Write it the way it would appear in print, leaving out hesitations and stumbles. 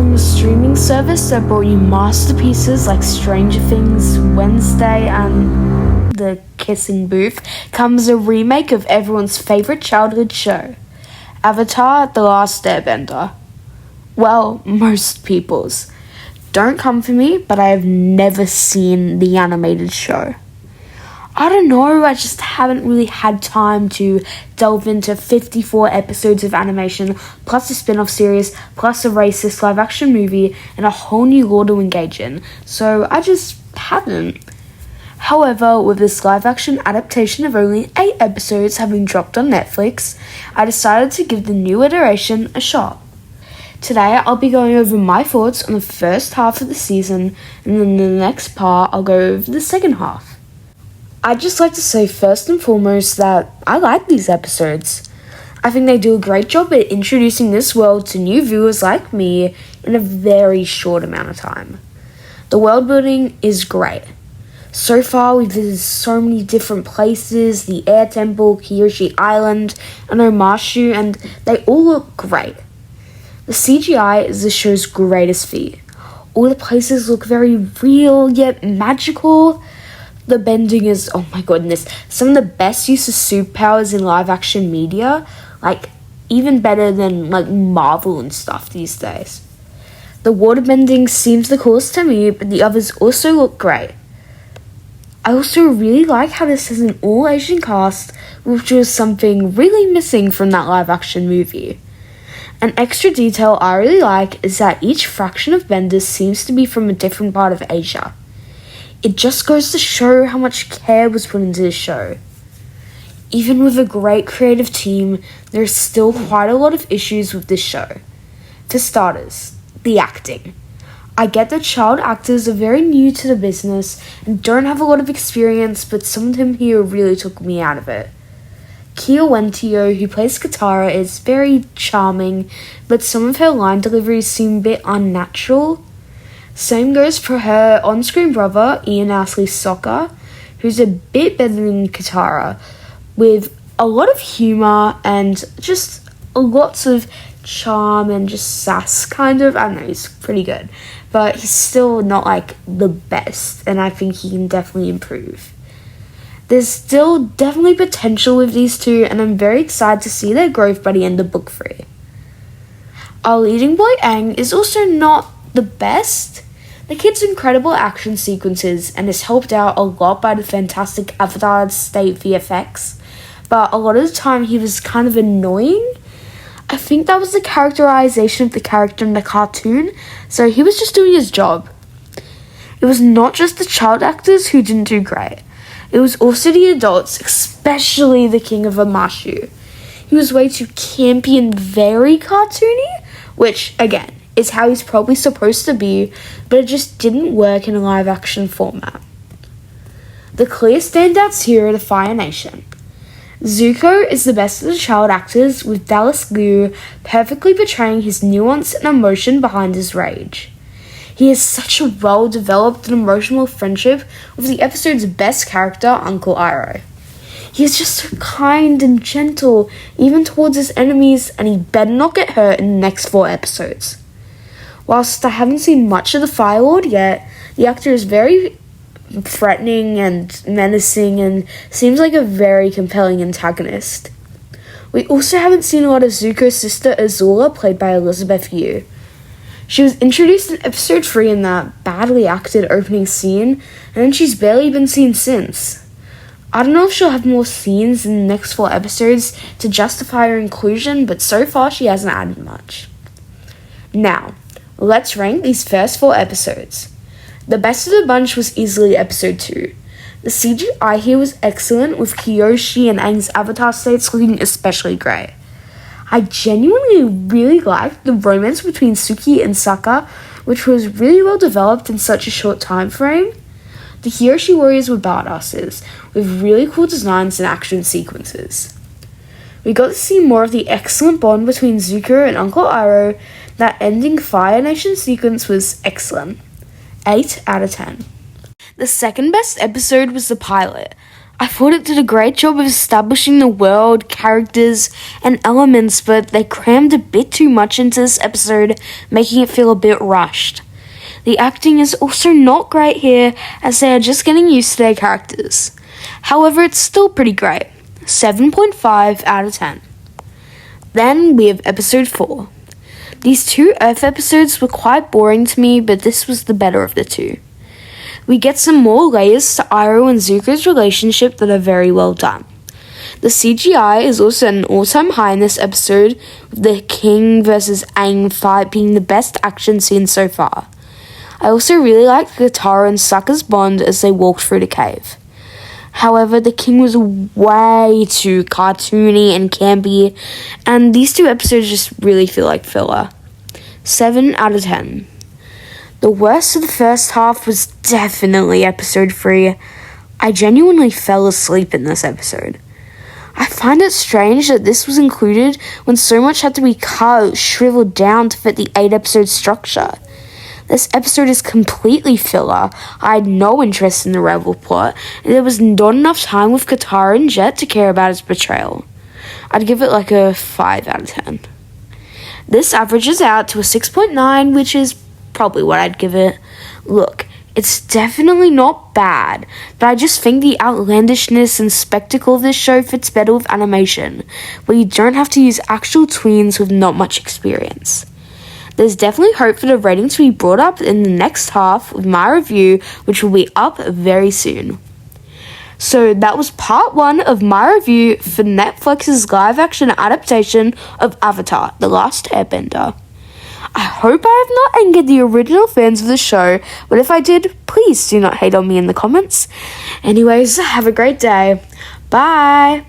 from the streaming service that brought you masterpieces like Stranger Things, Wednesday, and The Kissing Booth comes a remake of everyone's favourite childhood show, Avatar: The Last Airbender. Well, most people's. Don't come for me, but I have never seen the animated show. I don't know, I just haven't really had time to delve into 54 episodes of animation, plus a spin-off series, plus a racist live-action movie, and a whole new lore to engage in, so I just haven't. However, with this live-action adaptation of only 8 episodes having dropped on Netflix, I decided to give the new iteration a shot. Today, I'll be going over my thoughts on the first half of the season, and then in the next part, I'll go over the second half. I'd just like to say first and foremost that I like these episodes. I think they do a great job at introducing this world to new viewers like me in a very short amount of time. The world building is great. So far, we've visited so many different places, the Air Temple, Kyoshi Island, and Omashu, and they all look great. The CGI is the show's greatest feat. All the places look very real yet magical. The bending is, oh my goodness, some of the best use of superpowers in live action media, like even better than like Marvel and stuff these days. The water bending seems the coolest to me, but the others also look great. I also really like how this has an all Asian cast, which was something really missing from that live action movie. An extra detail I really like is that each fraction of benders seems to be from a different part of Asia. It just goes to show how much care was put into this show. Even with a great creative team, there's still quite a lot of issues with this show. For starters, the acting. I get that child actors are very new to the business and don't have a lot of experience, but some of them here really took me out of it. Kia Wentio, who plays Katara, is very charming, but some of her line deliveries seem a bit unnatural. Same goes for her on-screen brother, Ian Astley Soccer, who's a bit better than Katara, with a lot of humour and just lots of charm and just sass, kind of. I don't know, he's pretty good. But he's still not, like, the best, and I think he can definitely improve. There's still definitely potential with these two, and I'm very excited to see their growth by the end of Book 3. Our leading boy, Aang, is also not the best. The kid's incredible action sequences and is helped out a lot by the fantastic Avatar State VFX, but a lot of the time he was kind of annoying. I think that was the characterization of the character in the cartoon, so he was just doing his job. It was not just the child actors who didn't do great. It was also the adults, especially the King of Omashu. He was way too campy and very cartoony, which, again, is how he's probably supposed to be, but it just didn't work in a live-action format. The clear standouts here are the Fire Nation. Zuko is the best of the child actors, with Dallas Liu perfectly portraying his nuance and emotion behind his rage. He has such a well-developed and emotional friendship with the episode's best character, Uncle Iroh. He is just so kind and gentle, even towards his enemies, and he better not get hurt in the next 4 episodes. Whilst I haven't seen much of the Fire Lord yet, the actor is very threatening and menacing and seems like a very compelling antagonist. We also haven't seen a lot of Zuko's sister Azula, played by Elizabeth Yu. She was introduced in episode 3 in that badly acted opening scene, and then she's barely been seen since. I don't know if she'll have more scenes in the next 4 episodes to justify her inclusion, but so far she hasn't added much. Now, let's rank these first 4 episodes. The best of the bunch was easily episode 2. The CGI here was excellent, with Kyoshi and Aang's avatar states looking especially great. I genuinely really liked the romance between Suki and Sokka, which was really well developed in such a short time frame. The Kyoshi warriors were badasses, with really cool designs and action sequences. We got to see more of the excellent bond between Zuko and Uncle Iroh. That ending Fire Nation sequence was excellent. 8 out of 10. The second best episode was the pilot. I thought it did a great job of establishing the world, characters, and elements, but they crammed a bit too much into this episode, making it feel a bit rushed. The acting is also not great here, as they are just getting used to their characters. However, it's still pretty great. 7.5 out of 10. Then we have episode 4. These 2 Earth episodes were quite boring to me, but this was the better of the 2. We get some more layers to Iroh and Zuko's relationship that are very well done. The CGI is also at an all-time high in this episode, with the King versus Aang fight being the best action scene so far. I also really liked Katara and Sokka's bond as they walked through the cave. However, the King was way too cartoony and campy, and these 2 episodes just really feel like filler. 7 out of 10. The worst of the first half was definitely episode 3. I genuinely fell asleep in this episode. I find it strange that this was included when so much had to be cut, shriveled down to fit the 8-episode structure. This episode is completely filler. I had no interest in the rebel plot, and there was not enough time with Katara and Jet to care about his betrayal. I'd give it like a 5 out of 10. This averages out to a 6.9, which is probably what I'd give it. Look, it's definitely not bad, but I just think the outlandishness and spectacle of this show fits better with animation, where you don't have to use actual tweens with not much experience. There's definitely hope for the rating to be brought up in the next half with my review, which will be up very soon. So that was part 1 of my review for Netflix's live-action adaptation of Avatar: The Last Airbender. I hope I have not angered the original fans of the show, but if I did, please do not hate on me in the comments. Anyways, have a great day. Bye!